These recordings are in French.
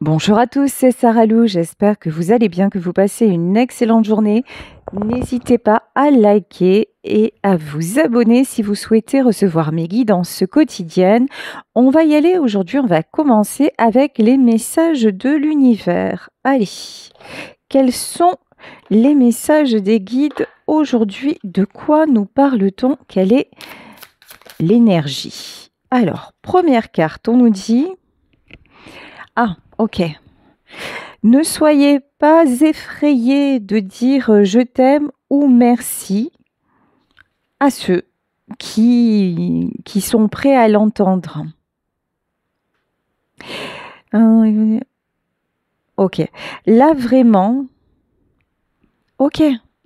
Bonjour à tous, c'est Sarah Lou. J'espère que vous allez bien, que vous passez une excellente journée. N'hésitez pas à liker et à vous abonner si vous souhaitez recevoir mes guidances quotidiennes. On va y aller aujourd'hui, on va commencer avec les messages de l'univers. Allez, quels sont les messages des guides aujourd'hui? De quoi nous parle-t-on? Quelle est l'énergie? Alors, première carte, on nous dit... Ah, ok. Ne soyez pas effrayés de dire je t'aime ou merci à ceux qui sont prêts à l'entendre. Ok. Là, vraiment. Ok.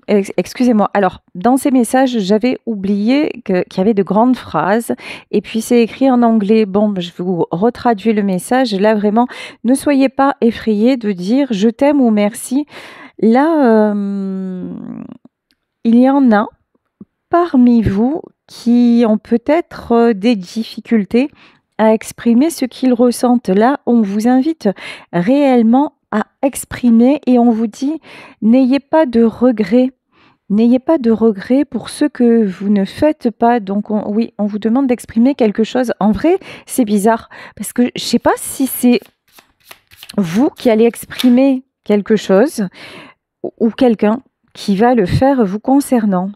Excusez-moi. Alors, dans ces messages, j'avais oublié qu'il y avait de grandes phrases et puis c'est écrit en anglais. Bon, je vous retraduis le message. Là, vraiment, ne soyez pas effrayés de dire je t'aime ou merci. Là, il y en a parmi vous qui ont peut-être des difficultés à exprimer ce qu'ils ressentent. Là, on vous invite réellement à exprimer et on vous dit n'ayez pas de regrets. N'ayez pas de regrets pour ce que vous ne faites pas. Donc, oui, on vous demande d'exprimer quelque chose. En vrai, c'est bizarre parce que je ne sais pas si c'est vous qui allez exprimer quelque chose ou quelqu'un qui va le faire vous concernant.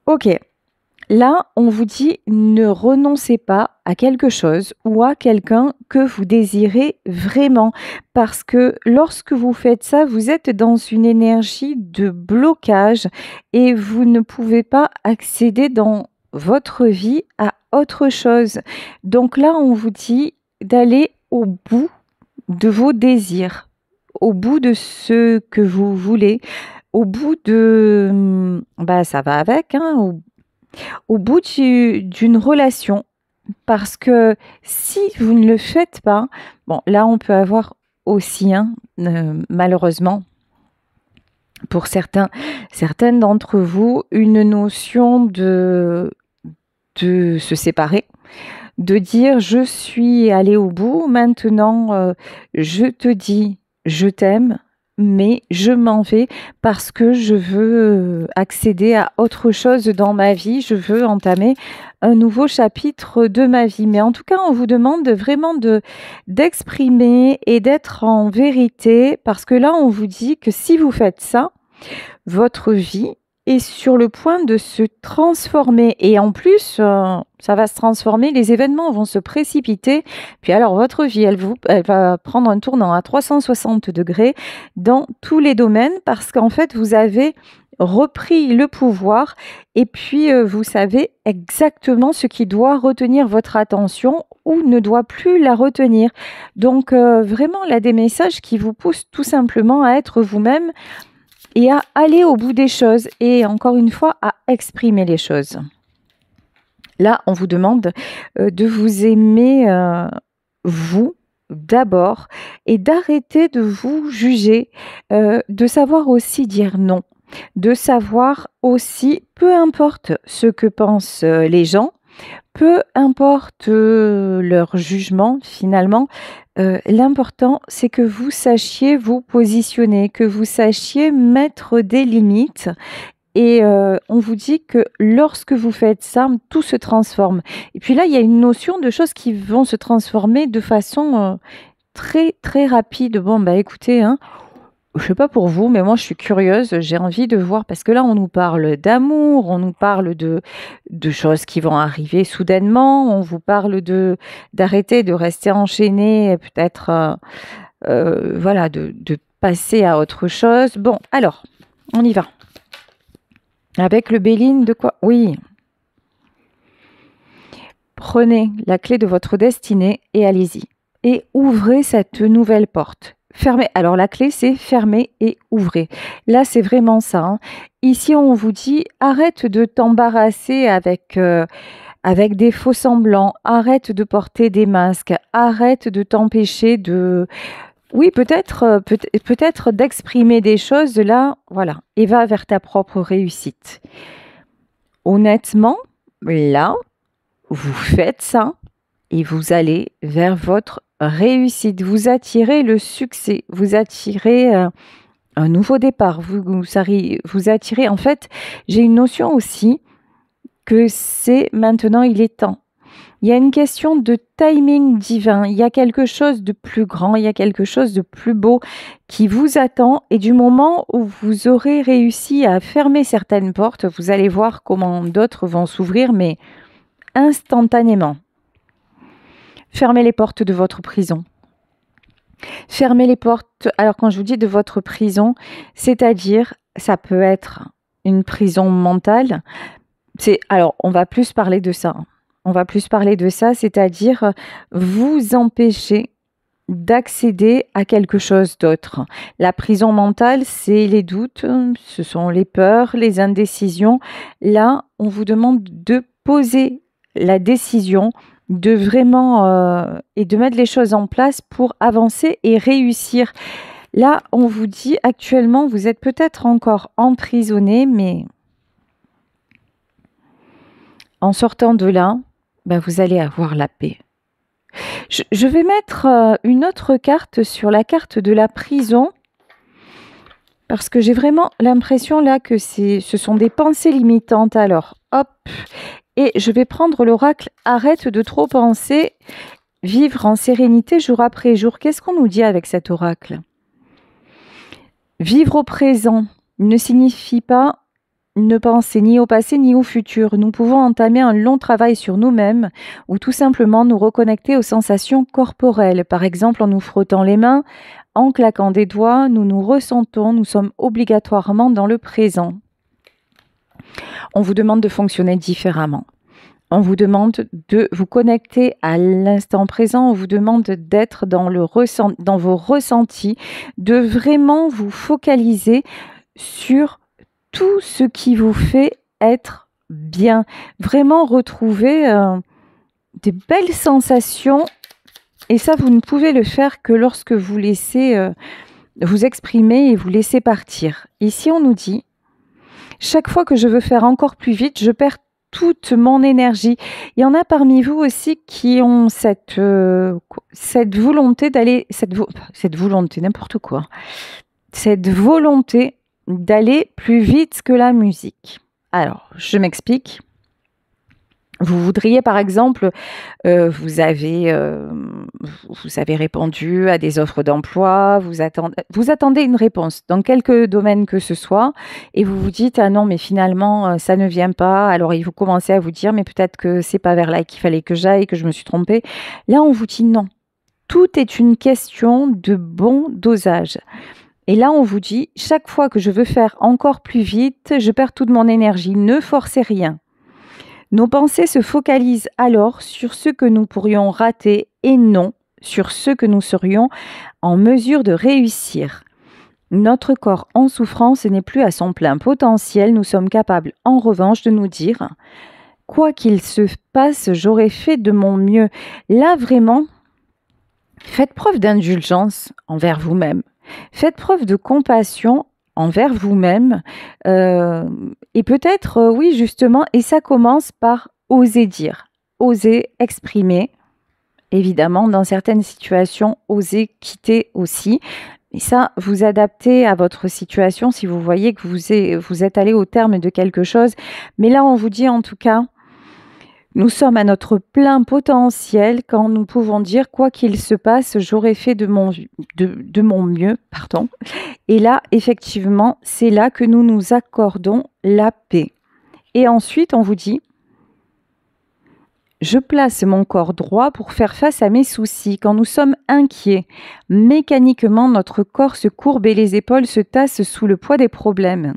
Ok, là, on vous dit ne renoncez pas à quelque chose ou à quelqu'un que vous désirez vraiment. Parce que lorsque vous faites ça, vous êtes dans une énergie de blocage et vous ne pouvez pas accéder dans votre vie à autre chose. Donc là, on vous dit d'aller au bout de vos désirs, au bout de ce que vous voulez, au bout de... Bah, ça va avec, hein, au bout d'une relation. Parce que si vous ne le faites pas, bon, là, on peut avoir aussi, hein, malheureusement, pour certaines d'entre vous, une notion de se séparer, de dire je suis allé au bout, maintenant je te dis je t'aime, mais je m'en vais parce que je veux accéder à autre chose dans ma vie, je veux entamer un nouveau chapitre de ma vie. Mais en tout cas, on vous demande vraiment d'exprimer et d'être en vérité, parce que là, on vous dit que si vous faites ça, votre vie est sur le point de se transformer. Et en plus, ça va se transformer, les événements vont se précipiter. Puis alors, votre vie, elle va prendre un tournant à 360 degrés dans tous les domaines parce qu'en fait, vous avez repris le pouvoir et puis vous savez exactement ce qui doit retenir votre attention ou ne doit plus la retenir. Donc, vraiment, là, des messages qui vous poussent tout simplement à être vous-même et à aller au bout des choses et encore une fois à exprimer les choses. Là, on vous demande de vous aimer vous d'abord et d'arrêter de vous juger, de savoir aussi dire non, de savoir aussi, peu importe ce que pensent les gens, peu importe leur jugement finalement, l'important c'est que vous sachiez vous positionner, que vous sachiez mettre des limites et on vous dit que lorsque vous faites ça, tout se transforme. Et puis là, il y a une notion de choses qui vont se transformer de façon, très, très rapide. Bon, bah, écoutez, hein, je sais pas pour vous, mais moi je suis curieuse, j'ai envie de voir parce que là on nous parle d'amour, on nous parle de choses qui vont arriver soudainement, on vous parle de d'arrêter de rester enchaîné, peut-être voilà de passer à autre chose. Bon, alors on y va. Avec le Béline de quoi? Oui. Prenez la clé de votre destinée et allez-y. Et ouvrez cette nouvelle porte. Fermez. Alors la clé, c'est fermer et ouvrez. Là, c'est vraiment ça, hein. Ici, on vous dit, arrête de t'embarrasser avec des faux semblants. Arrête de porter des masques. Arrête de t'empêcher de... Oui, peut-être d'exprimer des choses là, voilà. Et va vers ta propre réussite. Honnêtement, là, vous faites ça et vous allez vers votre réussite. Vous attirez le succès, vous attirez un nouveau départ, vous attirez. En fait, j'ai une notion aussi que c'est maintenant, il est temps. Il y a une question de timing divin. Il y a quelque chose de plus grand, il y a quelque chose de plus beau qui vous attend. Et du moment où vous aurez réussi à fermer certaines portes, vous allez voir comment d'autres vont s'ouvrir, mais instantanément. Fermez les portes de votre prison. Fermez les portes. Alors quand je vous dis de votre prison, c'est-à-dire, ça peut être une prison mentale. Alors, on va plus parler de ça. On va plus parler de ça, c'est-à-dire vous empêcher d'accéder à quelque chose d'autre. La prison mentale, c'est les doutes, ce sont les peurs, les indécisions. Là, on vous demande de poser la décision, de vraiment et de mettre les choses en place pour avancer et réussir. Là, on vous dit actuellement, vous êtes peut-être encore emprisonné, mais en sortant de là, vous allez avoir la paix. Je vais mettre une autre carte sur la carte de la prison parce que j'ai vraiment l'impression là que ce sont des pensées limitantes. Alors, hop, et je vais prendre l'oracle « Arrête de trop penser, vivre en sérénité jour après jour ». Qu'est-ce qu'on nous dit avec cet oracle? Vivre au présent ne signifie pas ne penser ni au passé ni au futur. Nous pouvons entamer un long travail sur nous-mêmes ou tout simplement nous reconnecter aux sensations corporelles. Par exemple, en nous frottant les mains, en claquant des doigts, nous nous ressentons, nous sommes obligatoirement dans le présent. On vous demande de fonctionner différemment. On vous demande de vous connecter à l'instant présent. On vous demande d'être dans vos ressentis, de vraiment vous focaliser sur tout ce qui vous fait être bien. Vraiment retrouver des belles sensations. Et ça, vous ne pouvez le faire que lorsque vous laissez vous exprimer et vous laissez partir. Ici, on nous dit, chaque fois que je veux faire encore plus vite, je perds toute mon énergie. Il y en a parmi vous aussi qui ont cette volonté d'aller, cette volonté, n'importe quoi, cette volonté d'aller plus vite que la musique. Alors, je m'explique. Vous voudriez, par exemple, vous avez répondu à des offres d'emploi, vous attendez une réponse dans quelque domaine que ce soit, et vous vous dites, ah non, mais finalement, ça ne vient pas. Alors, vous commencez à vous dire, mais peut-être que c'est pas vers là qu'il fallait que j'aille, que je me suis trompée. Là, on vous dit non. Tout est une question de bon dosage. Et là, on vous dit, chaque fois que je veux faire encore plus vite, je perds toute mon énergie. Ne forcez rien. Nos pensées se focalisent alors sur ce que nous pourrions rater et non sur ce que nous serions en mesure de réussir. Notre corps en souffrance n'est plus à son plein potentiel. Nous sommes capables, en revanche, de nous dire « Quoi qu'il se passe, j'aurais fait de mon mieux ». Là, vraiment, faites preuve d'indulgence envers vous-même. Faites preuve de compassion envers vous-même et peut-être, oui, justement, et ça commence par oser dire, oser exprimer, évidemment, dans certaines situations, oser quitter aussi. Et ça, vous adaptez à votre situation si vous voyez que vous êtes allé au terme de quelque chose. Mais là, on vous dit en tout cas, nous sommes à notre plein potentiel quand nous pouvons dire quoi qu'il se passe, j'aurais fait de mon mieux, pardon. Et là, effectivement, c'est là que nous nous accordons la paix. Et ensuite, on vous dit, je place mon corps droit pour faire face à mes soucis. Quand nous sommes inquiets, mécaniquement, notre corps se courbe et les épaules se tassent sous le poids des problèmes.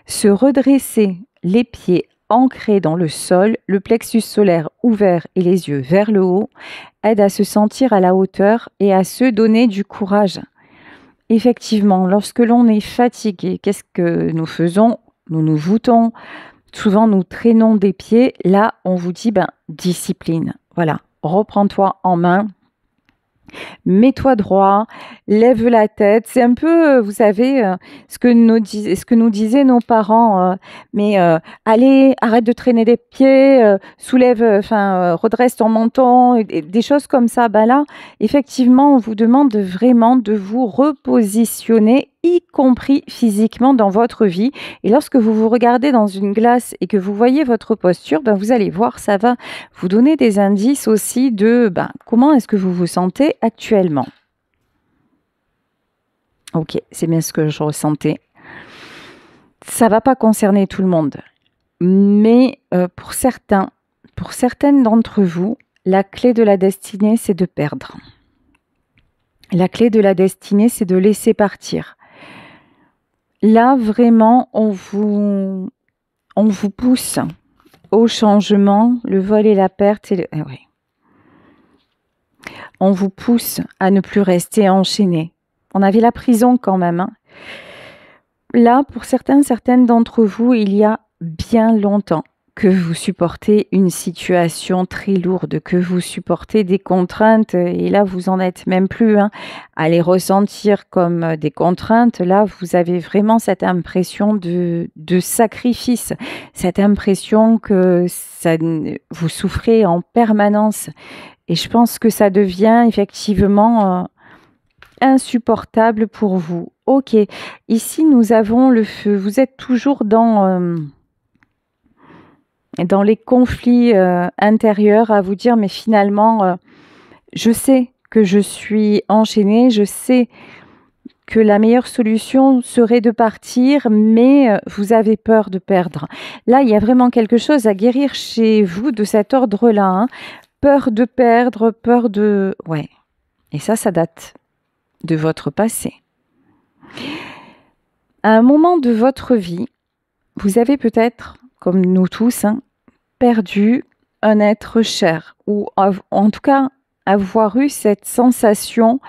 Se redresser, les pieds ancré dans le sol, le plexus solaire ouvert et les yeux vers le haut, aide à se sentir à la hauteur et à se donner du courage. Effectivement, lorsque l'on est fatigué, qu'est-ce que nous faisons? Nous nous voûtons, souvent nous traînons des pieds. Là, on vous dit, discipline. Voilà, reprends-toi en main. Mets-toi droit, lève la tête. C'est un peu, vous savez, ce que nous disaient nos parents. Mais allez, arrête de traîner les pieds, soulève, enfin, redresse ton menton, et des choses comme ça. Ben là, effectivement, on vous demande vraiment de vous repositionner, y compris physiquement dans votre vie. Et lorsque vous vous regardez dans une glace et que vous voyez votre posture, ben vous allez voir, ça va vous donner des indices aussi de comment est-ce que vous vous sentez actuellement. Ok, c'est bien ce que je ressentais. Ça va pas concerner tout le monde, mais pour certaines d'entre vous, la clé de la destinée, c'est de perdre. La clé de la destinée, c'est de laisser partir. Là, vraiment, on vous pousse au changement, le vol et la perte. Oui. On vous pousse à ne plus rester enchaîné. On avait la prison quand même. Hein. Là, pour certaines d'entre vous, il y a bien longtemps que vous supportez une situation très lourde, que vous supportez des contraintes, et là, vous en êtes même plus à les ressentir comme des contraintes. Là, vous avez vraiment cette impression de sacrifice, cette impression que vous souffrez en permanence. Et je pense que ça devient effectivement insupportable pour vous. Ok, ici nous avons le feu. Vous êtes toujours dans les conflits intérieurs à vous dire, mais finalement, je sais que je suis enchaînée, je sais que la meilleure solution serait de partir, mais vous avez peur de perdre. Là, il y a vraiment quelque chose à guérir chez vous de cet ordre-là. Hein. Peur de perdre, peur de... Ouais. Et ça date de votre passé. À un moment de votre vie, vous avez peut-être, comme nous tous, perdu un être cher, ou en tout cas avoir eu cette sensation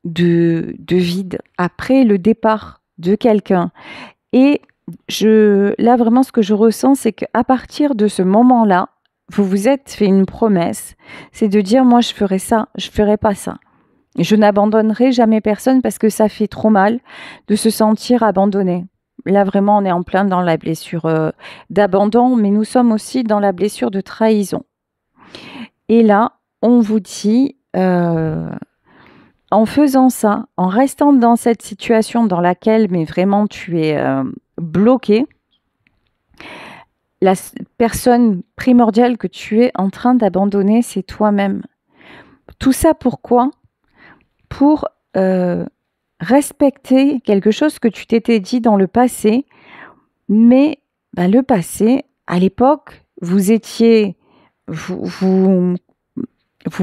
de vide après le départ de quelqu'un. Et là, vraiment, ce que je ressens, c'est qu'à partir de ce moment-là, vous vous êtes fait une promesse, c'est de dire, moi, je ferai ça, je ferai pas ça. Je n'abandonnerai jamais personne parce que ça fait trop mal de se sentir abandonné. Là, vraiment, on est en plein dans la blessure d'abandon, mais nous sommes aussi dans la blessure de trahison. Et là, on vous dit, en faisant ça, en restant dans cette situation dans laquelle, mais vraiment, tu es bloqué, la personne primordiale que tu es en train d'abandonner, c'est toi-même. Tout ça pourquoi ? Pour respecter quelque chose que tu t'étais dit dans le passé, mais le passé, à l'époque, vous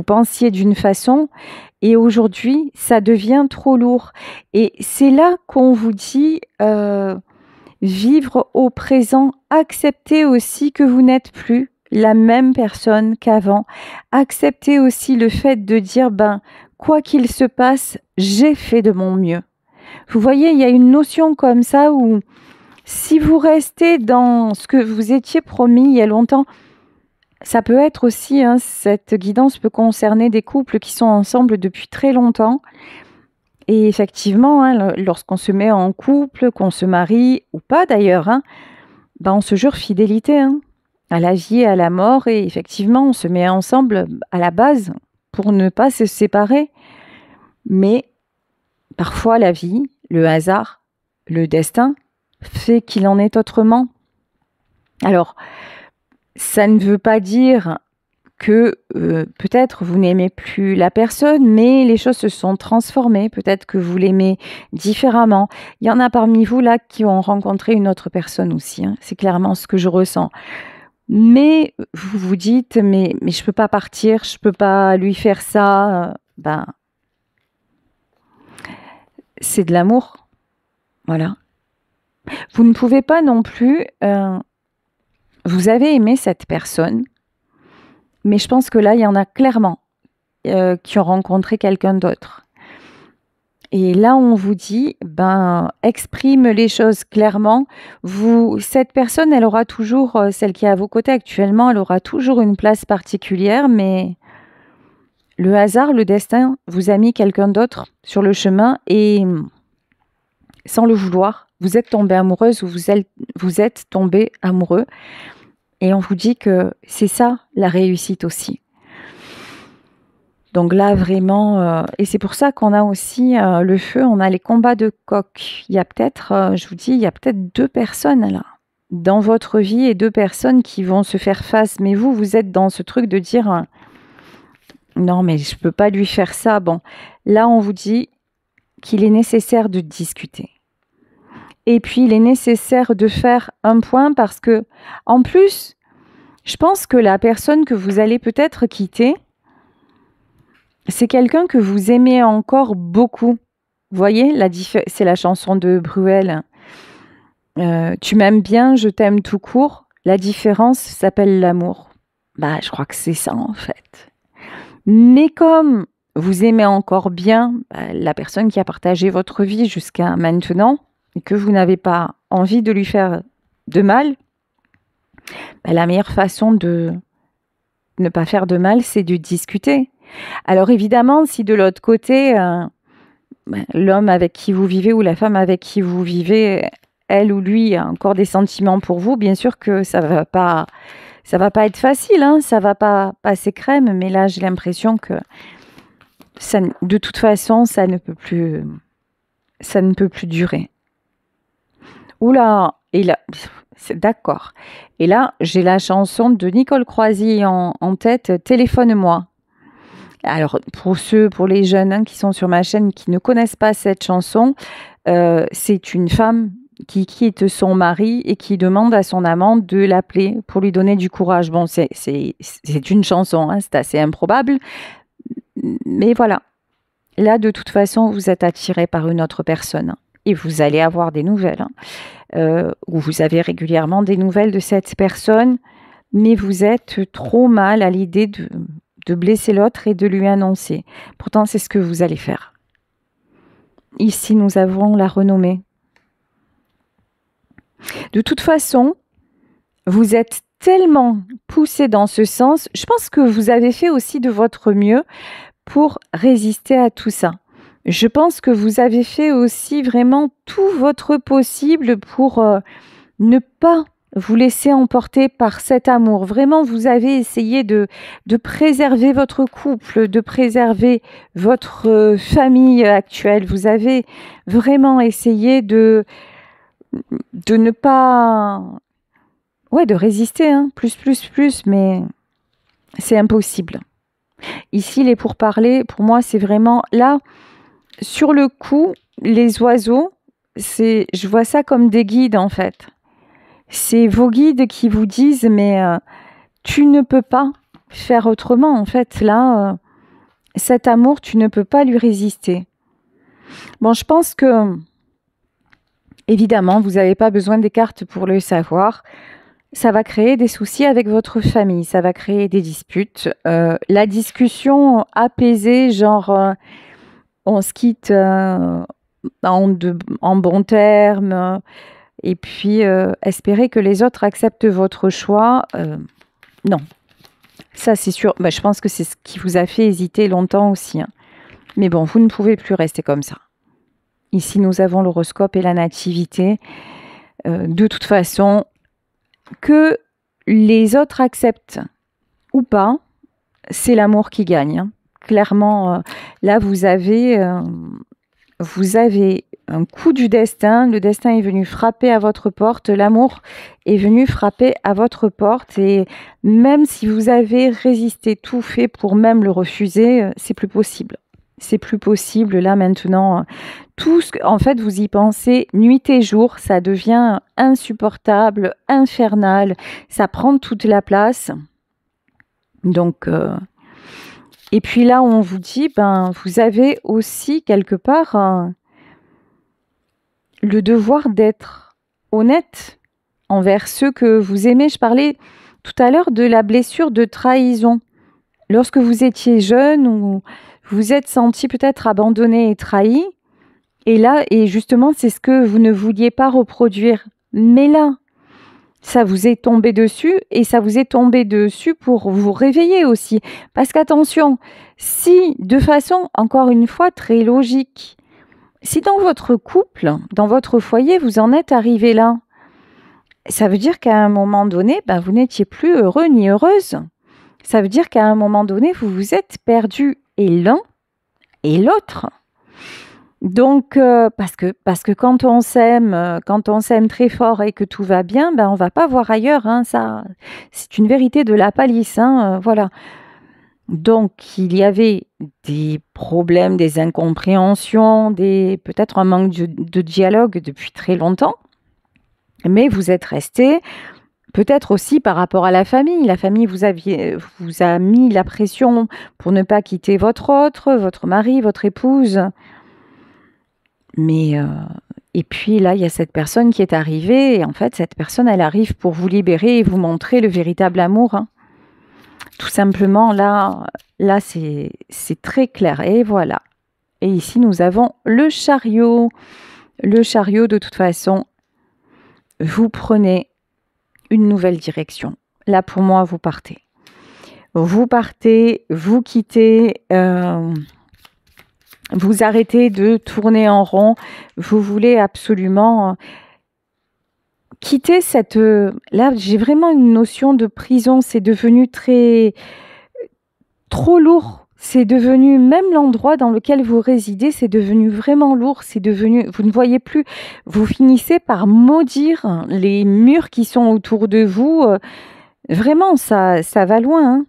pensiez d'une façon et aujourd'hui, ça devient trop lourd. Et c'est là qu'on vous dit vivre au présent, accepter aussi que vous n'êtes plus la même personne qu'avant, accepter aussi le fait de dire quoi qu'il se passe, j'ai fait de mon mieux. Vous voyez, il y a une notion comme ça où si vous restez dans ce que vous étiez promis il y a longtemps, ça peut être aussi, cette guidance peut concerner des couples qui sont ensemble depuis très longtemps. Et effectivement, lorsqu'on se met en couple, qu'on se marie, ou pas d'ailleurs, on se jure fidélité à la vie et à la mort. Et effectivement, on se met ensemble à la base pour ne pas se séparer. Mais parfois, la vie, le hasard, le destin fait qu'il en est autrement. Alors, ça ne veut pas dire que peut-être vous n'aimez plus la personne, mais les choses se sont transformées. Peut-être que vous l'aimez différemment. Il y en a parmi vous là qui ont rencontré une autre personne aussi. C'est clairement ce que je ressens. Mais vous vous dites, mais je peux pas partir, je peux pas lui faire ça. C'est de l'amour. Voilà. Vous ne pouvez pas non plus... vous avez aimé cette personne, mais je pense que là, il y en a clairement qui ont rencontré quelqu'un d'autre. Et là, on vous dit, exprime les choses clairement. Cette personne, elle aura toujours, celle qui est à vos côtés actuellement, elle aura toujours une place particulière, mais Le hasard, le destin vous a mis quelqu'un d'autre sur le chemin et sans le vouloir, vous êtes tombée amoureuse ou vous êtes tombé amoureux. Et on vous dit que c'est ça la réussite aussi. Donc là, vraiment, et c'est pour ça qu'on a aussi le feu, on a les combats de coq. Il y a peut-être, je vous dis, il y a peut-être 2 personnes là dans votre vie et 2 personnes qui vont se faire face. Mais vous êtes dans ce truc de dire non, mais je ne peux pas lui faire ça. Bon, là, on vous dit qu'il est nécessaire de discuter. Et puis, il est nécessaire de faire un point parce que, en plus, je pense que la personne que vous allez peut-être quitter, c'est quelqu'un que vous aimez encore beaucoup. Vous voyez, c'est la chanson de Bruel. Tu m'aimes bien, je t'aime tout court. La différence s'appelle l'amour. Bah, je crois que c'est ça en fait. Mais comme vous aimez encore bien la personne qui a partagé votre vie jusqu'à maintenant et que vous n'avez pas envie de lui faire de mal, la meilleure façon de ne pas faire de mal, c'est de discuter. Alors évidemment, si de l'autre côté, l'homme avec qui vous vivez ou la femme avec qui vous vivez, elle ou lui a encore des sentiments pour vous, bien sûr que ça va pas être facile, hein, ça va pas passer crème, mais là j'ai l'impression que ça, de toute façon, ça ne peut plus durer. Oula, et là, c'est d'accord. Et là, j'ai la chanson de Nicole Croisy en tête, Téléphone-moi. Alors, pour les jeunes qui sont sur ma chaîne, qui ne connaissent pas cette chanson, c'est une femme qui quitte son mari et qui demande à son amant de l'appeler pour lui donner du courage. Bon, c'est une chanson, hein, c'est assez improbable, mais voilà. Là, de toute façon, vous êtes attiré par une autre personne et vous allez avoir des nouvelles, ou vous avez régulièrement des nouvelles de cette personne, mais vous êtes trop mal à l'idée de blesser l'autre et de lui annoncer. Pourtant, c'est ce que vous allez faire. Ici, nous avons la renommée. De toute façon, vous êtes tellement poussé dans ce sens. Je pense que vous avez fait aussi de votre mieux pour résister à tout ça. Je pense que vous avez fait aussi vraiment tout votre possible pour ne pas vous laisser emporter par cet amour. Vraiment, vous avez essayé de préserver votre couple, de préserver votre famille actuelle. Vous avez vraiment essayé de ne pas... Ouais, de résister, hein, plus, mais c'est impossible. Ici, les pourparlers, pour moi, c'est vraiment... Là, sur le coup, les oiseaux, je vois ça comme des guides, en fait. C'est vos guides qui vous disent, mais tu ne peux pas faire autrement. En fait, là, cet amour, tu ne peux pas lui résister. Bon, je pense que, évidemment, vous n'avez pas besoin des cartes pour le savoir. Ça va créer des soucis avec votre famille, ça va créer des disputes. La discussion apaisée, genre on se quitte en bons termes, et puis espérer que les autres acceptent votre choix, non. Ça, c'est sûr. Je pense que c'est ce qui vous a fait hésiter longtemps aussi, hein. Mais bon, vous ne pouvez plus rester comme ça. Ici, nous avons l'horoscope et la nativité. De toute façon, que les autres acceptent ou pas, c'est l'amour qui gagne, hein. Clairement, là, vous avez un coup du destin. Le destin est venu frapper à votre porte. L'amour est venu frapper à votre porte. Et même si vous avez résisté, tout fait pour même le refuser, c'est plus possible. C'est plus possible. Là, maintenant, en fait, vous y pensez nuit et jour. Ça devient insupportable, infernal. Ça prend toute la place. Donc... Et puis là, on vous dit, vous avez aussi quelque part le devoir d'être honnête envers ceux que vous aimez. Je parlais tout à l'heure de la blessure de trahison. Lorsque vous étiez jeune ou vous êtes senti peut-être abandonné et trahi, et justement, c'est ce que vous ne vouliez pas reproduire. Mais là, Ça vous est tombé dessus et ça vous est tombé dessus pour vous réveiller aussi. Parce qu'attention, si de façon, encore une fois, très logique, si dans votre couple, dans votre foyer, vous en êtes arrivé là, ça veut dire qu'à un moment donné, ben, vous n'étiez plus heureux ni heureuse. Ça veut dire qu'à un moment donné, vous vous êtes perdu et l'un et l'autre. Donc, parce que quand on s'aime très fort et que tout va bien, ben on va pas voir ailleurs, hein, ça, c'est une vérité de la palisse, hein, voilà. Donc, il y avait des problèmes, des incompréhensions, peut-être un manque de dialogue depuis très longtemps, mais vous êtes restés, peut-être aussi par rapport à la famille. La famille vous a mis la pression pour ne pas quitter votre mari, votre épouse. Mais et puis là, il y a cette personne qui est arrivée et en fait, cette personne, elle arrive pour vous libérer et vous montrer le véritable amour, hein. Tout simplement, là, c'est très clair et voilà. Et ici, nous avons le chariot. Le chariot, de toute façon, vous prenez une nouvelle direction. Là, pour moi, vous partez. Vous partez, vous quittez... vous arrêtez de tourner en rond, vous voulez absolument quitter cette... Là, j'ai vraiment une notion de prison, c'est devenu trop lourd. C'est devenu, même l'endroit dans lequel vous résidez, c'est devenu vraiment lourd, c'est devenu... Vous ne voyez plus, vous finissez par maudire les murs qui sont autour de vous. Vraiment, ça va loin, hein.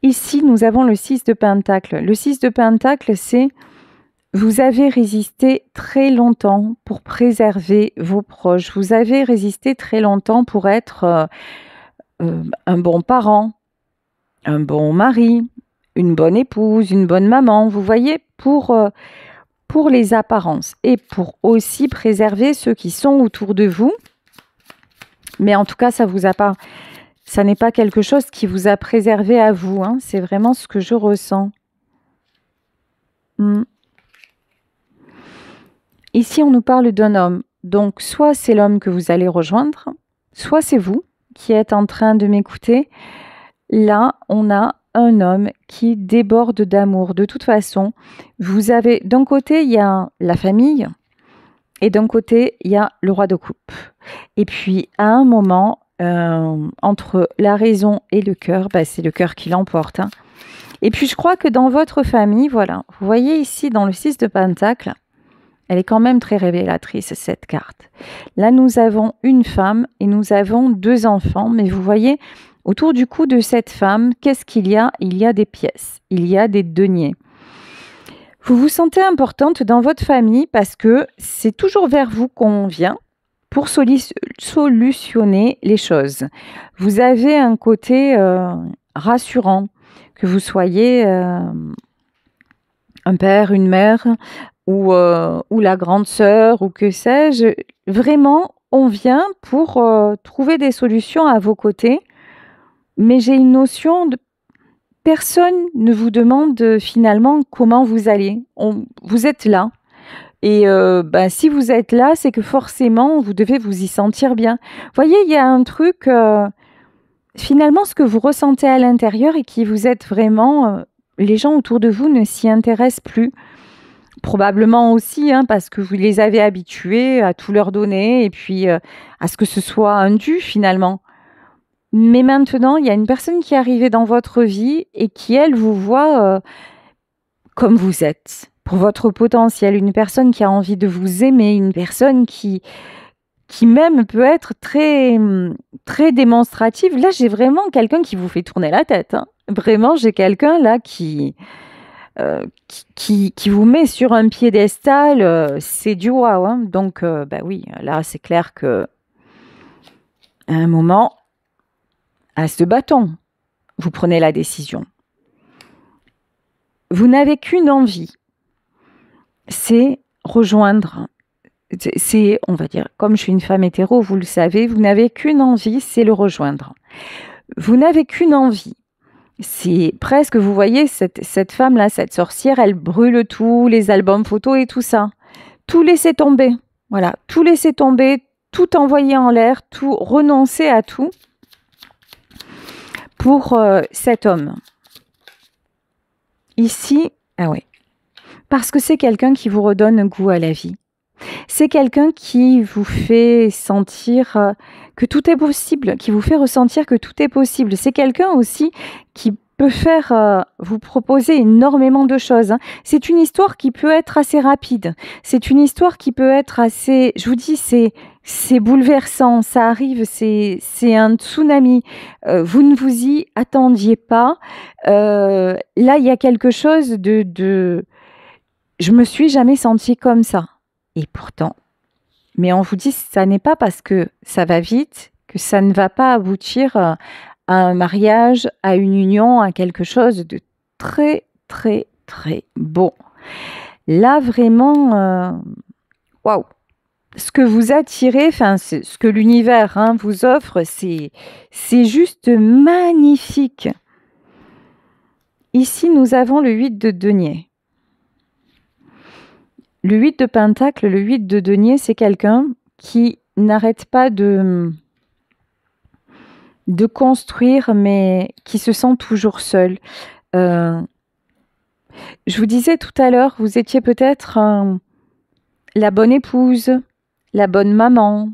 Ici, nous avons le 6 de Pentacle. Le 6 de Pentacle, c'est vous avez résisté très longtemps pour préserver vos proches. Vous avez résisté très longtemps pour être un bon parent, un bon mari, une bonne épouse, une bonne maman. Vous voyez, pour les apparences et pour aussi préserver ceux qui sont autour de vous. Mais en tout cas, ça n'est pas quelque chose qui vous a préservé à vous, hein. C'est vraiment ce que je ressens. Ici, on nous parle d'un homme. Donc, soit c'est l'homme que vous allez rejoindre, soit c'est vous qui êtes en train de m'écouter. Là, on a un homme qui déborde d'amour. De toute façon, vous avez, d'un côté, il y a la famille, et d'un côté, il y a le roi de coupe. Et puis, à un moment, entre la raison et le cœur, c'est le cœur qui l'emporte, hein. Et puis, je crois que dans votre famille, voilà, vous voyez ici, dans le 6 de Pentacle, elle est quand même très révélatrice, cette carte. Là, nous avons une femme et nous avons 2 enfants, mais vous voyez, autour du cou de cette femme, qu'est-ce qu'il y a? Il y a des pièces, il y a des deniers. Vous vous sentez importante dans votre famille parce que c'est toujours vers vous qu'on vient pour solutionner les choses. Vous avez un côté rassurant, que vous soyez un père, une mère ou la grande sœur ou que sais-je. Vraiment, on vient pour trouver des solutions à vos côtés. Mais j'ai une notion de... Personne ne vous demande finalement comment vous allez. Vous êtes là. Et si vous êtes là, c'est que forcément, vous devez vous y sentir bien. Vous voyez, il y a un truc, finalement, ce que vous ressentez à l'intérieur et qui vous êtes vraiment... les gens autour de vous ne s'y intéressent plus. Probablement aussi, hein, parce que vous les avez habitués à tout leur donner et puis à ce que ce soit un dû finalement. Mais maintenant, il y a une personne qui est arrivée dans votre vie et qui, elle, vous voit comme vous êtes, pour votre potentiel. Une personne qui a envie de vous aimer, une personne qui même peut être très, très démonstrative. Là, j'ai vraiment quelqu'un qui vous fait tourner la tête, hein. Vraiment, j'ai quelqu'un là qui vous met sur un piédestal, c'est du waouh, hein. Donc, oui, là, c'est clair que à un moment, à ce bâton, vous prenez la décision. Vous n'avez qu'une envie, c'est rejoindre. C'est, on va dire, comme je suis une femme hétéro, vous le savez, vous n'avez qu'une envie, c'est le rejoindre. Vous n'avez qu'une envie. C'est presque, vous voyez, cette femme-là, cette sorcière, elle brûle tout, les albums photos et tout ça. Tout laisser tomber. Voilà, tout laisser tomber, tout envoyer en l'air, tout renoncer à tout pour cet homme. Ici, ah ouais, parce que c'est quelqu'un qui vous redonne un goût à la vie. C'est quelqu'un qui vous fait sentir que tout est possible, qui vous fait ressentir que tout est possible. C'est quelqu'un aussi qui peut faire vous proposer énormément de choses. C'est une histoire qui peut être assez rapide. C'est une histoire qui peut être assez... Je vous dis, c'est bouleversant. Ça arrive, c'est un tsunami. Vous ne vous y attendiez pas. Là, il y a quelque chose de... Je me suis jamais sentie comme ça. Et pourtant, mais on vous dit, ça n'est pas parce que ça va vite que ça ne va pas aboutir à un mariage, à une union, à quelque chose de très, très, très beau. Là, vraiment, waouh! Ce que vous attirez, enfin, ce que l'univers vous offre, c'est juste magnifique. Ici, nous avons le 8 de denier. Le 8 de pentacle, le 8 de denier, c'est quelqu'un qui n'arrête pas de construire, mais qui se sent toujours seul. Je vous disais tout à l'heure, vous étiez peut-être la bonne épouse, la bonne maman,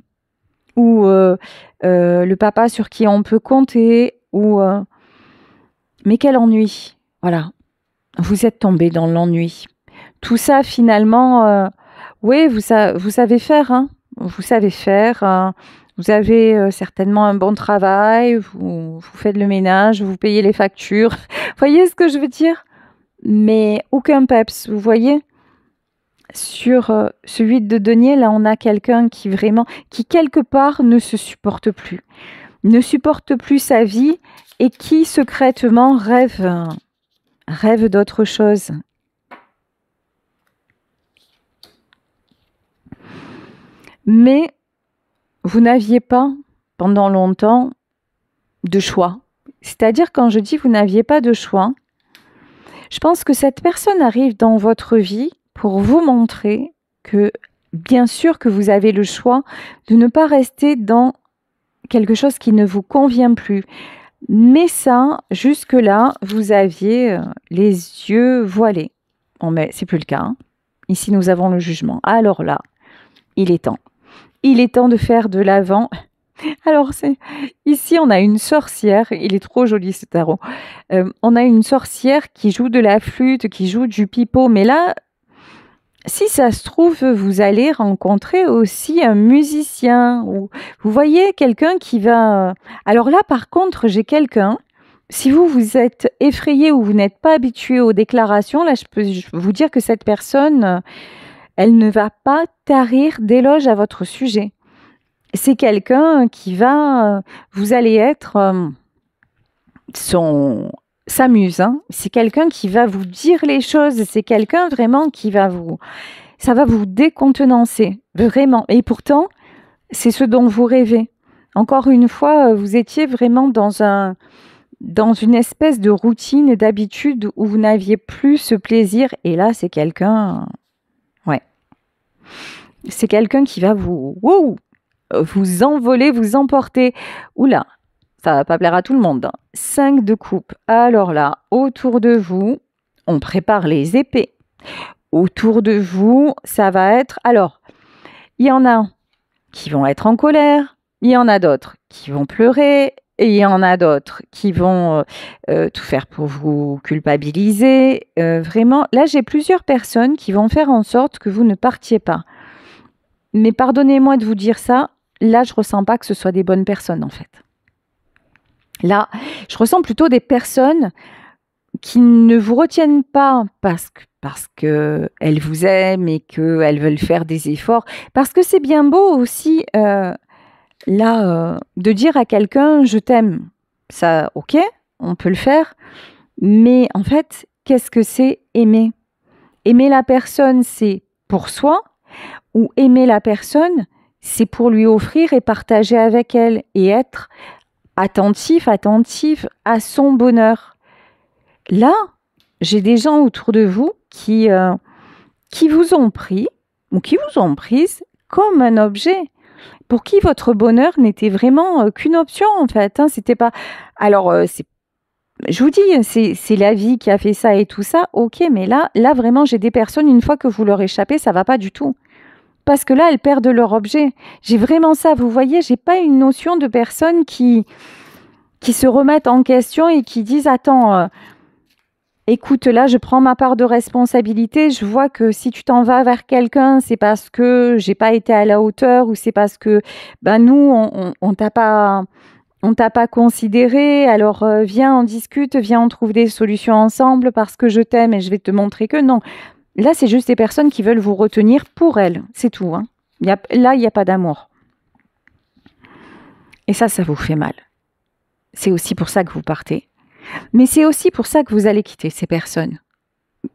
ou le papa sur qui on peut compter, ou mais quel ennui. Voilà, vous êtes tombé dans l'ennui. Tout ça, finalement, oui, vous savez faire. Vous savez faire. Vous avez certainement un bon travail. Vous faites le ménage, vous payez les factures. Vous voyez ce que je veux dire? Mais aucun peps, vous voyez? Sur ce 8 de denier, là, on a quelqu'un qui quelque part, ne se supporte plus. Ne supporte plus sa vie et qui, secrètement, rêve d'autre chose. Mais vous n'aviez pas, pendant longtemps, de choix. C'est-à-dire, quand je dis vous n'aviez pas de choix, je pense que cette personne arrive dans votre vie pour vous montrer que, bien sûr que vous avez le choix de ne pas rester dans quelque chose qui ne vous convient plus. Mais ça, jusque-là, vous aviez les yeux voilés. Bon, mais c'est plus le cas. Ici, nous avons le jugement. Alors là, il est temps. Il est temps de faire de l'avant. Alors, ici, on a une sorcière. Il est trop joli, ce tarot. On a une sorcière qui joue de la flûte, qui joue du pipeau. Mais là, si ça se trouve, vous allez rencontrer aussi un musicien. Ou vous voyez quelqu'un qui va... Alors là, par contre, j'ai quelqu'un... Si vous êtes effrayé ou vous n'êtes pas habitué aux déclarations, là, je peux vous dire que cette personne... elle ne va pas tarir d'éloges à votre sujet. C'est quelqu'un qui va... vous allez être sa muse. C'est quelqu'un qui va vous dire les choses. C'est quelqu'un vraiment qui va vous... ça va vous décontenancer. Vraiment. Et pourtant, c'est ce dont vous rêvez. Encore une fois, vous étiez vraiment dans une espèce de routine et d'habitude où vous n'aviez plus ce plaisir. Et là, c'est quelqu'un... ouais. C'est quelqu'un qui va vous envoler, vous emporter. Oula, ça va pas plaire à tout le monde. 5 de coupe. Alors là, autour de vous, on prépare les épées. Autour de vous, ça va être... Alors, il y en a qui vont être en colère. Il y en a d'autres qui vont pleurer. Et il y en a d'autres qui vont tout faire pour vous culpabiliser. Vraiment, là, j'ai plusieurs personnes qui vont faire en sorte que vous ne partiez pas. Mais pardonnez-moi de vous dire ça, là, je ne ressens pas que ce soit des bonnes personnes, en fait. Là, je ressens plutôt des personnes qui ne vous retiennent pas parce qu'elles vous aiment et qu'elles veulent faire des efforts. Parce que c'est bien beau aussi, de dire à quelqu'un « je t'aime ». Ça, ok, on peut le faire. Mais en fait, qu'est-ce que c'est aimer? Aimer la personne, c'est pour soi. Ou aimer la personne, c'est pour lui offrir et partager avec elle et être attentif à son bonheur. Là, j'ai des gens autour de vous qui vous ont pris ou qui vous ont prise comme un objet. pour qui votre bonheur n'était vraiment qu'une option, en fait. Hein. C'était pas. Alors, je vous dis, c'est la vie qui a fait ça et tout ça. Ok, mais là vraiment, j'ai des personnes, une fois que vous leur échappez, ça va pas du tout. Parce que là, elles perdent leur objet. J'ai vraiment ça. Vous voyez, j'ai pas une notion de personnes qui se remettent en question et qui disent, attends. Écoute, là, je prends ma part de responsabilité. Je vois que si tu t'en vas vers quelqu'un, c'est parce que j'ai pas été à la hauteur ou c'est parce que nous, on t'a pas considéré. Alors, viens, on discute, viens, on trouve des solutions ensemble parce que je t'aime et je vais te montrer que non. Là, c'est juste des personnes qui veulent vous retenir pour elles. C'est tout. Hein. Là, il n'y a pas d'amour. Et ça vous fait mal. C'est aussi pour ça que vous partez. Mais c'est aussi pour ça que vous allez quitter ces personnes.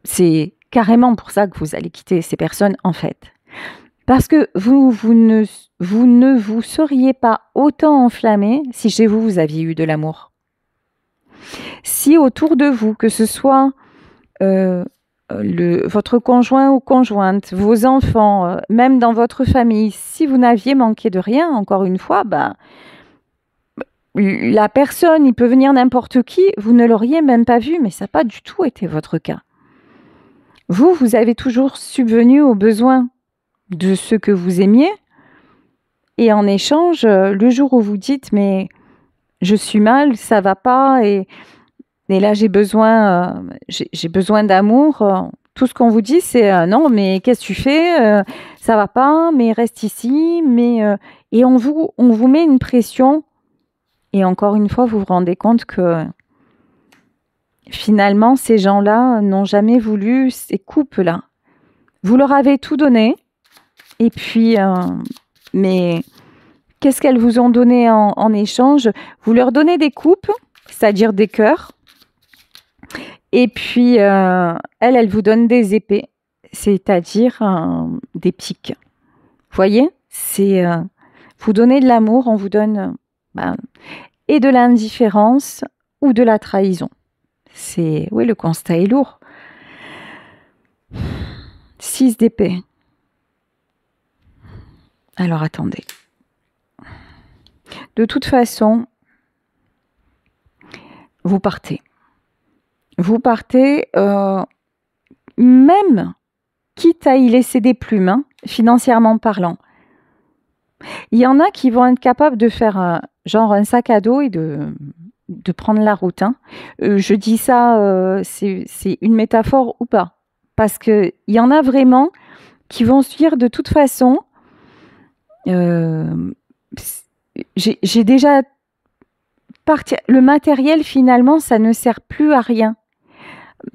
C'est carrément pour ça que vous allez quitter ces personnes, en fait. Parce que vous ne vous seriez pas autant enflammé si chez vous, vous aviez eu de l'amour. Si autour de vous, que ce soit votre conjoint ou conjointe, vos enfants, même dans votre famille, si vous n'aviez manqué de rien, encore une fois, la personne, il peut venir n'importe qui, vous ne l'auriez même pas vu, mais ça n'a pas du tout été votre cas. Vous avez toujours subvenu aux besoins de ceux que vous aimiez, et en échange, le jour où vous dites, mais je suis mal, ça va pas, et là j'ai besoin d'amour, tout ce qu'on vous dit, c'est non, mais qu'est-ce que tu fais, ça va pas, mais reste ici, et on vous met une pression. Et encore une fois, vous vous rendez compte que finalement, ces gens-là n'ont jamais voulu ces coupes-là. Vous leur avez tout donné. Et puis, mais qu'est-ce qu'elles vous ont donné en échange? Vous leur donnez des coupes, c'est-à-dire des cœurs. Et puis, elles vous donnent des épées, c'est-à-dire des pics. Vous voyez? Vous donnez de l'amour, on vous donne... et de l'indifférence ou de la trahison. Oui, le constat est lourd. 6 d'épée. Alors, attendez. De toute façon, vous partez. Vous partez, même quitte à y laisser des plumes, hein, financièrement parlant. Il y en a qui vont être capables de faire un sac à dos et de prendre la route. Hein. Je dis ça, c'est une métaphore ou pas. Parce qu'il y en a vraiment qui vont se dire de toute façon, j'ai déjà parti. Le matériel, finalement, ça ne sert plus à rien.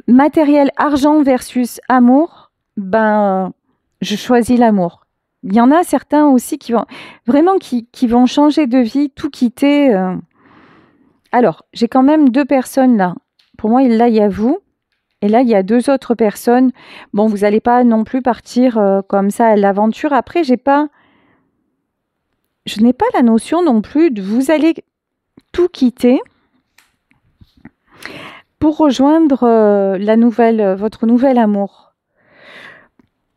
Matériel, argent versus amour, je choisis l'amour. Il y en a certains aussi qui vont vraiment qui vont changer de vie, tout quitter. Alors, j'ai quand même 2 personnes là. Pour moi, là, il y a vous. Et là, il y a 2 autres personnes. Bon, vous n'allez pas non plus partir comme ça à l'aventure. Après, je n'ai pas la notion non plus de vous allez tout quitter pour rejoindre votre nouvel amour.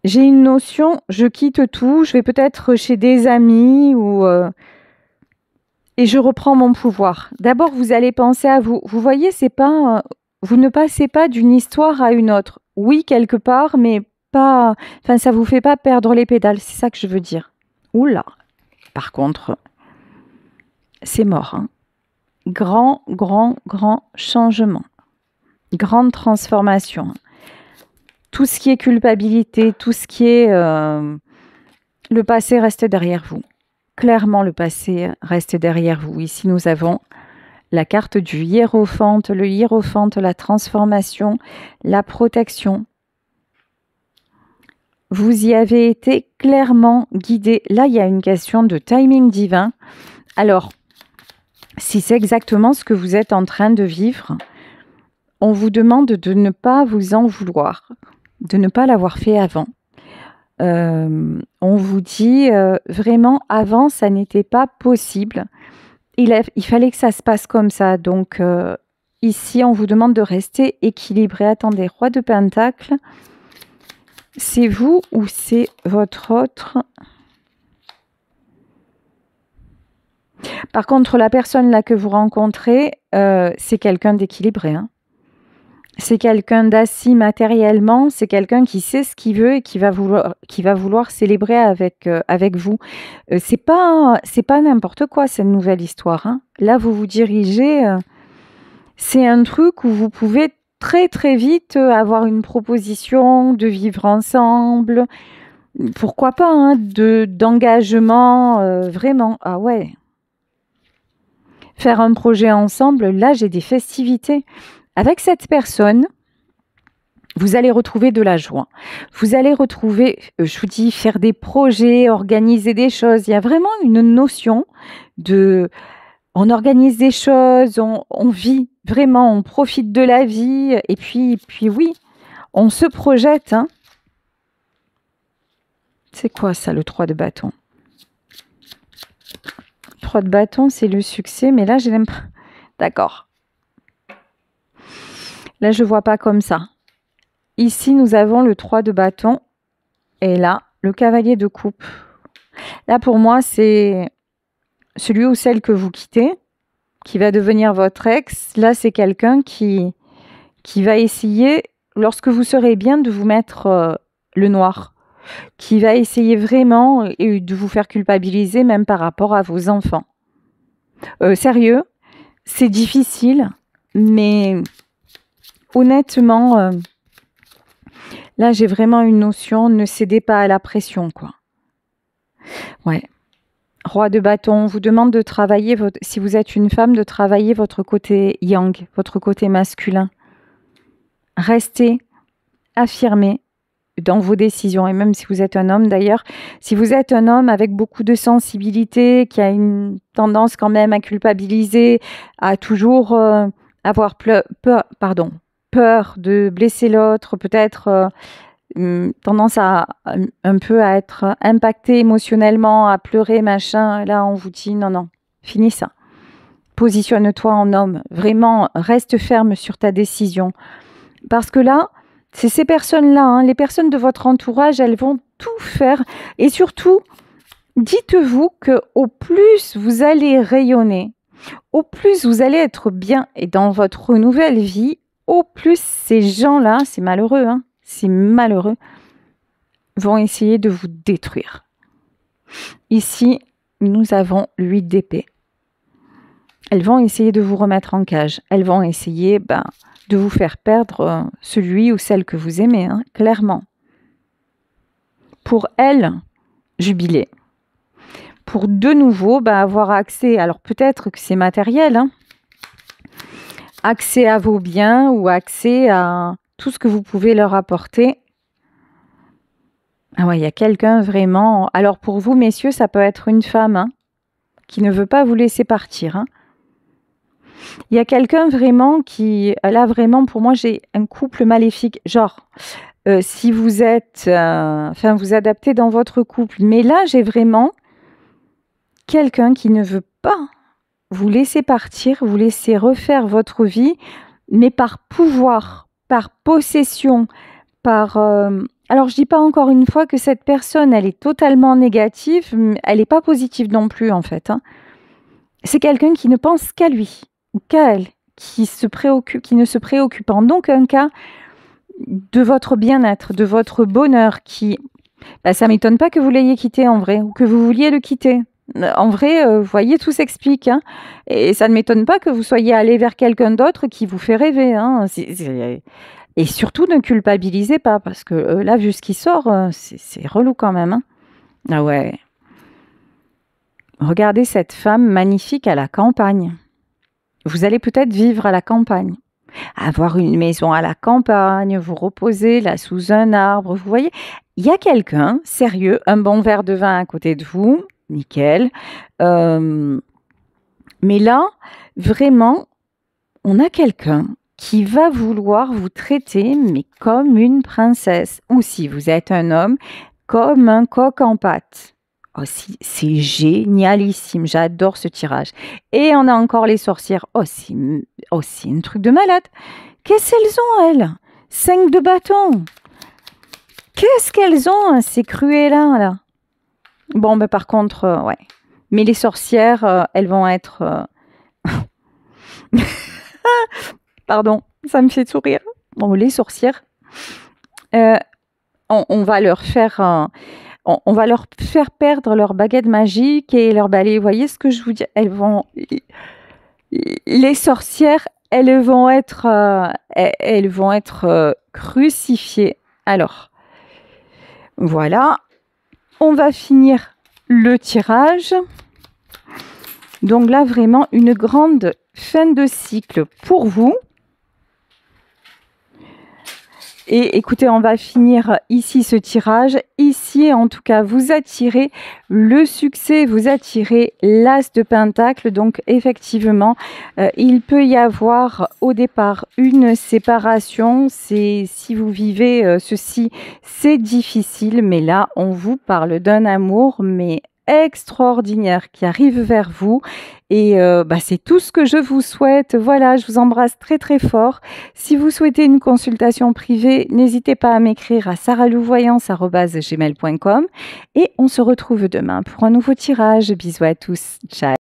J'ai une notion, je quitte tout, je vais peut-être chez des amis et je reprends mon pouvoir. D'abord, vous allez penser à vous. Vous voyez, vous ne passez pas d'une histoire à une autre. Oui, quelque part, mais pas. Enfin, ça vous fait pas perdre les pédales. C'est ça que je veux dire. Oula. Par contre, c'est mort. Hein. Grand changement. Grande transformation. Tout ce qui est culpabilité, tout ce qui est... le passé reste derrière vous. Clairement, le passé reste derrière vous. Ici, nous avons la carte du hiérophante, le hiérophante, la transformation, la protection. Vous y avez été clairement guidé. Là, il y a une question de timing divin. Alors, si c'est exactement ce que vous êtes en train de vivre, on vous demande de ne pas vous en vouloir, de ne pas l'avoir fait avant. On vous dit vraiment, avant, ça n'était pas possible. Il fallait que ça se passe comme ça. Donc, ici, on vous demande de rester équilibré. Attendez, roi de Pentacle, c'est vous ou c'est votre autre? Par contre, la personne là que vous rencontrez, c'est quelqu'un d'équilibré, hein. C'est quelqu'un d'assis matériellement, c'est quelqu'un qui sait ce qu'il veut et qui va vouloir célébrer avec vous. C'est pas n'importe quoi cette nouvelle histoire, hein. Là, vous vous dirigez, c'est un truc où vous pouvez très très vite avoir une proposition de vivre ensemble. Pourquoi pas, hein, d'engagement, vraiment. Ah ouais. Faire un projet ensemble, là, j'ai des festivités. Avec cette personne, vous allez retrouver de la joie. Vous allez retrouver, je vous dis, faire des projets, organiser des choses. Il y a vraiment une notion de... On organise des choses, on vit vraiment, on profite de la vie. Et puis oui, on se projette, hein. C'est quoi ça, le 3 de bâton? 3 de bâton, c'est le succès, mais là, je n'aime pas. D'accord. Là, je ne vois pas comme ça. Ici, nous avons le 3 de bâton et là, le cavalier de coupe. Là, pour moi, c'est celui ou celle que vous quittez, qui va devenir votre ex. Là, c'est quelqu'un qui va essayer, lorsque vous serez bien, de vous mettre le noir, qui va essayer vraiment de vous faire culpabiliser, même par rapport à vos enfants. Sérieux, c'est difficile, mais honnêtement, là, j'ai vraiment une notion, ne cédez pas à la pression, quoi. Ouais. Roi de bâton, vous demande de travailler, si vous êtes une femme, de travailler votre côté yang, votre côté masculin. Restez affirmé dans vos décisions. Et même si vous êtes un homme, d'ailleurs, si vous êtes un homme avec beaucoup de sensibilité, qui a une tendance quand même à culpabiliser, à toujours avoir peur de blesser l'autre, peut-être tendance à un peu à être impacté émotionnellement, à pleurer, machin. Là, on vous dit non, finis ça. Positionne-toi en homme. Vraiment, reste ferme sur ta décision. Parce que là, c'est ces personnes-là, hein, les personnes de votre entourage, elles vont tout faire. Et surtout, dites-vous qu'au plus vous allez rayonner, au plus vous allez être bien et dans votre nouvelle vie, au plus ces gens-là, c'est malheureux, hein, c'est malheureux, vont essayer de vous détruire. Ici, nous avons 8 d'épée. Elles vont essayer de vous remettre en cage. Elles vont essayer de vous faire perdre celui ou celle que vous aimez, hein, clairement. Pour elles, jubiler. Pour de nouveau avoir accès, alors peut-être que c'est matériel, hein, accès à vos biens ou accès à tout ce que vous pouvez leur apporter. Ah ouais, il y a quelqu'un vraiment... Alors pour vous, messieurs, ça peut être une femme, hein, qui ne veut pas vous laisser partir, hein. Il y a quelqu'un vraiment qui... Là, vraiment, pour moi, j'ai un couple maléfique. Genre, si vous êtes... vous adaptez dans votre couple. Mais là, j'ai vraiment quelqu'un qui ne veut pas vous laisser partir, vous laisser refaire votre vie, mais par pouvoir, par possession, par... Alors, je ne dis pas encore une fois que cette personne, elle est totalement négative, mais elle n'est pas positive non plus, en fait, hein. C'est quelqu'un qui ne pense qu'à lui, ou qu'à elle, qui ne se préoccupe en aucun cas de votre bien-être, de votre bonheur, qui... ça ne m'étonne pas que vous l'ayez quitté en vrai, ou que vous vouliez le quitter. En vrai, vous voyez, tout s'explique, hein. Et ça ne m'étonne pas que vous soyez allé vers quelqu'un d'autre qui vous fait rêver, hein. Et surtout, ne culpabilisez pas, parce que là, vu ce qui sort, c'est relou quand même, hein. Ah ouais. Regardez cette femme magnifique à la campagne. Vous allez peut-être vivre à la campagne, avoir une maison à la campagne, vous reposer là sous un arbre. Vous voyez, il y a quelqu'un, sérieux, un bon verre de vin à côté de vous, nickel. Mais là, vraiment, on a quelqu'un qui va vouloir vous traiter, mais comme une princesse. Ou si vous êtes un homme, comme un coq en pâte. Oh, c'est génialissime, j'adore ce tirage. Et on a encore les sorcières. Oh, c'est un truc de malade. Qu'est-ce qu'elles ont, elles? 5 de bâton. Qu'est-ce qu'elles ont, ces cruelles-là, là? Bon, par contre, ouais. Mais les sorcières, elles vont être... Pardon, ça me fait sourire. Bon, les sorcières, on va leur faire... on va leur faire perdre leur baguette magique et leur balai. Vous voyez ce que je vous dis? Les sorcières, elles vont être crucifiées. Alors, voilà. On va finir le tirage. Donc là, vraiment, une grande fin de cycle pour vous. Et écoutez, on va finir ici ce tirage. Ici, en tout cas, vous attirez le succès, vous attirez l'as de pentacle. Donc, effectivement, il peut y avoir au départ une séparation. Si vous vivez ceci, c'est difficile. Mais là, on vous parle d'un amour, mais extraordinaire qui arrive vers vous. Et c'est tout ce que je vous souhaite. Voilà, je vous embrasse très très fort. Si vous souhaitez une consultation privée, n'hésitez pas à m'écrire à saralouvoyance@gmail.com et on se retrouve demain pour un nouveau tirage. Bisous à tous. Ciao.